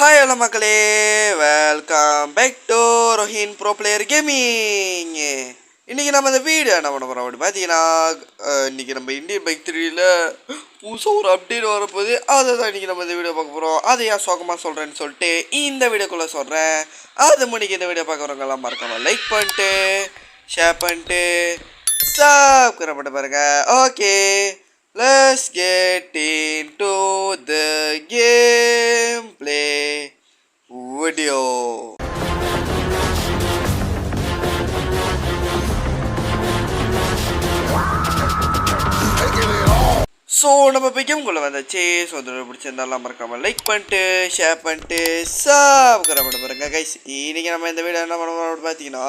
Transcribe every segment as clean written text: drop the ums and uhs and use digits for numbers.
Hi hello மக்களே, welcome back to Rohin bro player gaming. இன்றைக்கி நம்ம இந்த வீடியோ என்ன பண்ண போகிறோம் அப்படின்னு பார்த்தீங்கன்னா, இன்றைக்கி நம்ம இந்தியன் பைக் 3ல் புதுசாக ஒரு அப்டேட் வரப்போகுது. அதை தான் இன்றைக்கி நம்ம இந்த வீடியோ பார்க்க போகிறோம். அதை ஏன் சோகமாக சொல்கிறேன்னு சொல்லிட்டு இந்த வீடியோக்குள்ளே சொல்கிறேன். அது முடிக்க இந்த வீடியோ பார்க்குறவங்கெல்லாம் மறக்காமல் லைக் பண்ணிட்டு ஷேர் பண்ணிட்டு சப்ஸ்கிரைப் பண்ணி பாருங்கள். Okay, let's get into the gameplay video. So நம்ம இப்போ கேம்குள்ளே வந்தாச்சு. ஸோ அதோட பிடிச்சிருந்தாலும் மறக்காமல் லைக் பண்ணிட்டு ஷேர் பண்ணிட்டு சப்ஸ்கிரைப் பண்ண பாருங்க கைஸ். இன்றைக்கி நம்ம இந்த வீடியோ என்ன பண்ண போகிறோம் அப்படின்னு பார்த்தீங்கன்னா,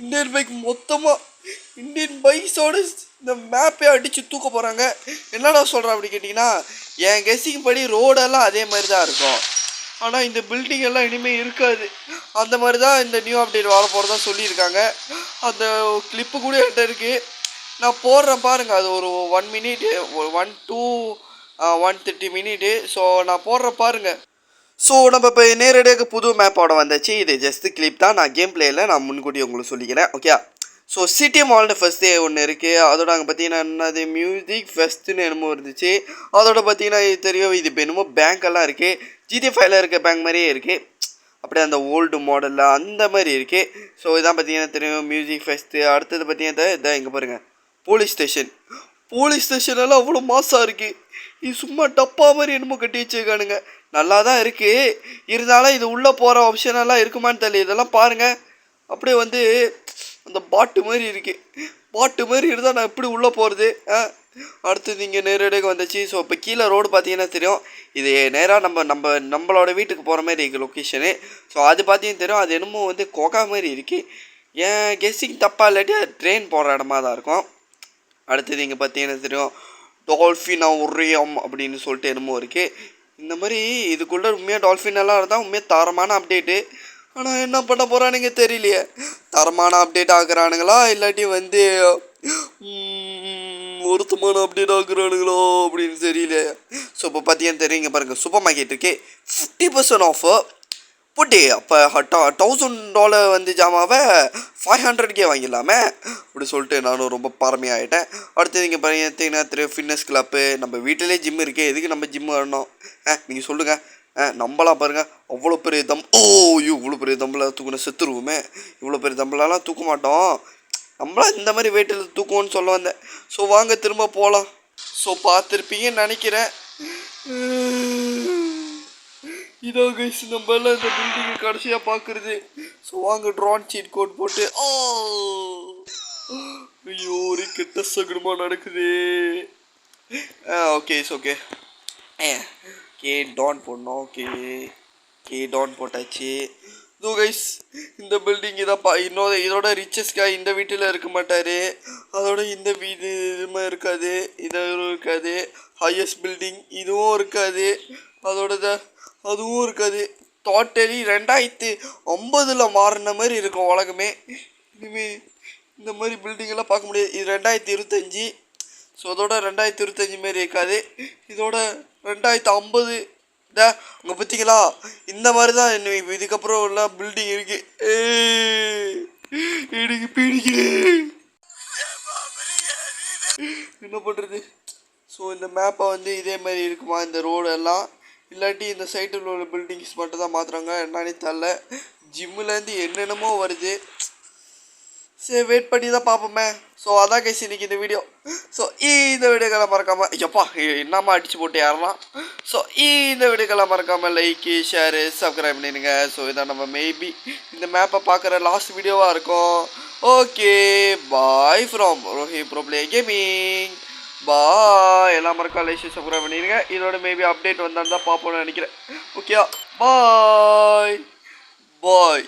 இந்தியன் பைக் மொத்தமாக இந்தியன் பைக்ஸோடு இந்த மேப்பே அடித்து தூக்க போகிறாங்க. என்னடா சொல்கிறேன் அப்படி கேட்டிங்கன்னா, என் கெஸ்ஸிங் படி ரோடெல்லாம் அதே மாதிரி தான் இருக்கும், ஆனால் இந்த பில்டிங் எல்லாம் இனிமேல் இருக்காது. அந்த மாதிரி தான் இந்த நியூ அப்டேட் வர போகிறதா சொல்லியிருக்காங்க. அந்த கிளிப்பு கூட என்கிட்ட இருக்குது, நான் போடுறேன் பாருங்கள். அது ஒரு 1 minute 1 to 130 minute. ஸோ நான் போடுறேன் பாருங்கள். ஸோ நம்ம இப்போ நேரடியாக புது மேப்போட வந்தாச்சு. இது ஜஸ்ட் கிளிப் தான், நான் கேம் பிளேயில் நான் முன்கூட்டி உங்களுக்கு சொல்லிக்கிறேன். ஓகே, ஸோ சிட்டி மால்னு ஃபஸ்ட்டே ஒன்று இருக்குது. அதோட அங்கே பார்த்தீங்கன்னா என்னது மியூசிக் ஃபெஸ்ட்டுன்னு என்னமோ இருந்துச்சு. அதோட பார்த்தீங்கன்னா இது தெரியும், இது இப்போ என்னமோ பேங்க்கெல்லாம் இருக்குது. GTA5ல் இருக்க பேங்க் மாதிரியே இருக்குது, அப்படியே அந்த ஓல்டு மாடலில் அந்த மாதிரி இருக்குது. ஸோ இதான் பார்த்தீங்கன்னா தெரியும் மியூசிக் ஃபெஸ்ட்டு. அடுத்தது பார்த்தீங்கன்னா இதான் இங்கே பாருங்கள், போலீஸ் ஸ்டேஷனெல்லாம் அவ்வளோ மாசாக இருக்குது. இது சும்மா டப்பா மாதிரி என்னமோ கட்டி வச்சுருக்கானுங்க. நல்லா தான் இருக்குது, இருந்தாலும் இது உள்ளே போகிற ஆப்ஷனெல்லாம் இருக்குமான்னு தெரியல. இதெல்லாம் பாருங்கள், அப்படியே வந்து அந்த பாட்டு மாதிரி இருக்குது. பாட்டு மாதிரி இருந்தால் நான் எப்படி உள்ளே போகிறது? அடுத்தது இங்கே நேரடியாக வந்துச்சு. ஸோ இப்போ கீழே ரோடு பார்த்தீங்கன்னா தெரியும், இது நேராக நம்மளோட வீட்டுக்கு போகிற மாதிரி இருக்குது லொக்கேஷனு. ஸோ அது பார்த்தீங்கன்னா தெரியும், அது என்னமோ வந்து கொகா மாதிரி இருக்குது. ஏன் கெஸ்ஸிங் தப்பாக இல்லாட்டி அது ட்ரெயின் போகிற இடமா தான் இருக்கும். அடுத்தது இங்கே பார்த்தீங்கன்னா தெரியும், டால்ஃபின் ஒரியம் அப்படின்னு சொல்லிட்டு என்னமோ இருக்குது. இந்த மாதிரி இதுக்குள்ளே உண்மையாக டால்ஃபின் எல்லாம் இருந்தால் உண்மையாக தரமான அப்டேட்டு. ஆனால் என்ன பண்ண போகிறானுங்க தெரியலையே, தரமான அப்டேட் ஆகுறானுங்களா இல்லாட்டி வந்து ஒருத்தமான அப்டேட் ஆகுறானுங்களோ அப்படின்னு தெரியல. ஸோ இப்போ பார்த்தீங்கன்னா தெரியும், இங்கே பாருங்கள் சூப்பர் மார்க்கெட் இருக்குது, 50% ஆஃபு போட்டு. அப்போ $1000 வந்து ஜாமாவை 500K வாங்கிடலாமே அப்படி சொல்லிட்டு நானும் ரொம்ப பாரமையாகிட்டேன். அடுத்தது இங்கே பார்த்தீங்கன்னா தெரியும் ஃபிட்னஸ் கிளப்பு. நம்ம வீட்டிலே ஜிம் இருக்குது, எதுக்கு நம்ம ஜிம் வரணும்? நீங்கள் சொல்லுங்கள். நம்மளாம் பாருங்கள், அவ்வளோ பெரிய இவ்வளோ பெரிய தம்பில் தூக்கணும் செத்துருவோமே. இவ்வளோ பெரிய தம்பிலலாம் தூக்க மாட்டோம், நம்மளாம் இந்த மாதிரி வெயிட்டில் தூக்குவோன்னு சொல்ல வந்தேன். ஸோ வாங்க திரும்ப போகலாம். ஸோ பார்த்துருப்பீங்கன்னு நினைக்கிறேன். இதான் கைஸ் நம்ம எல்லாம் இந்த பில்டிங்கை கடைசியாக பார்க்குறது. ஸோ வாங்க ட்ரான் சீட் கோட் போட்டு. ஐயோ ஒரு கெட்ட சகுனமாக நடக்குது. Okay it's okay. கே டான் போடணும். கே டான் போட்டாச்சு. இதோ கைஸ் இந்த பில்டிங் இதான் இதோட ரிச்சஸ்ட் காய் இந்த வீட்டில் இருக்க மாட்டார். அதோட இந்த வீடு இதுமே இருக்காது, இதுவும் இருக்காது. ஹையஸ்ட் பில்டிங் இதுவும் இருக்காது, அதோட அதுவும் இருக்காது. டோட்டலி 2050 மாறின மாதிரி இருக்கும் உலகமே. இனிமேல் இந்த மாதிரி பில்டிங்கெல்லாம் பார்க்க முடியாது. இது 2025. ஸோ அதோட 2025 மாரி இருக்காது, இதோட 2050. அங்கே பார்த்தீங்களா, இந்த மாதிரி தான் இதுக்கப்புறம் உள்ள பில்டிங் இருக்குது. எனக்கு பிடிக்கிறேன், என்ன பண்ணுறது? ஸோ இந்த மேப்பை வந்து இதே மாதிரி இருக்குமா இந்த ரோடு எல்லாம், இல்லாட்டி இந்த சைட்டில் உள்ள பில்டிங்ஸ் மட்டும் தான் மாற்றுறாங்க என்னன்னு தெரில. ஜிம்முலேருந்து என்னென்னமோ வருது. சரி வெயிட் பண்ணி தான் பார்ப்போமே. ஸோ அதான் கைஸ் இன்றைக்கி இந்த வீடியோ. ஸோ இந்த வீடியோக்களை மறக்காமல் எப்பா என்னம்மா அடித்து போட்டு யாரெல்லாம். ஸோ இந்த வீடியோக்களை மறக்காமல் லைக்கு ஷேரு சப்ஸ்கிரைப் பண்ணிடுங்க. ஸோ இதான் நம்ம மேபி இந்த மேப்பை பார்க்குற லாஸ்ட் வீடியோவாக இருக்கும். Okay bye from Rohi pro player gaming. Bye. எல்லாம் மறக்காம லைக் சப்ஸ்கிரைப் பண்ணிடுங்க. இதோட மேபி அப்டேட் வந்தால் தான் பார்ப்போம்னு நினைக்கிறேன். ஓகே பாய் பாய்.